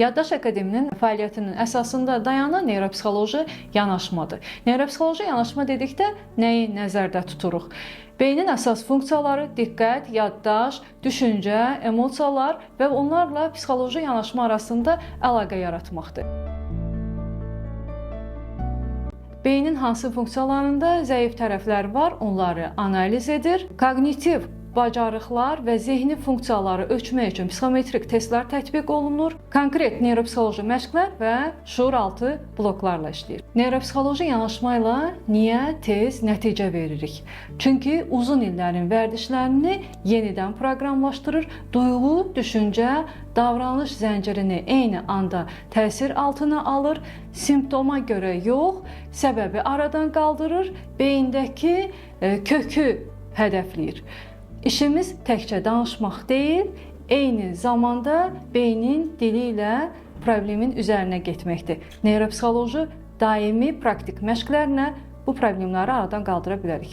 Yaddaş Akademinin fəaliyyətinin əsasında dayanan neuropsixoloji yanaşmadır. Neuropsixoloji yanaşma dedikdə nəyi nəzərdə tuturuq? Beynin əsas funksiyaları diqqət, yaddaş, düşüncə, emosiyalar və onlarla psixoloji yanaşma arasında əlaqə yaratmaqdır. Beynin hansı funksiyalarında zəif tərəflər var, onları analiz edir. Kognitiv bacarıqlar və zehni funksiyaları ölçmək üçün psixometrik testlər tətbiq olunur. Konkret neuropsixoloji məşqlər və şuuraltı bloklarla işləyir. Neuropsixoloji yanaşma ilə niyə tez nəticə veririk? Çünki uzun illərin vərdişlərini yenidən proqramlaşdırır, duyğu, düşüncə, davranış zəncirini eyni anda təsir altına alır, simptoma görə yox, səbəbi aradan qaldırır, beyindəki kökü hədəfləyir. İşimiz təkcə danışmaq deyil, eyni zamanda beynin dili ilə problemin üzərinə getməkdir. Neuropsixoloji daimi praktik məşqlərlə bu problemləri aradan qaldıra bilərik.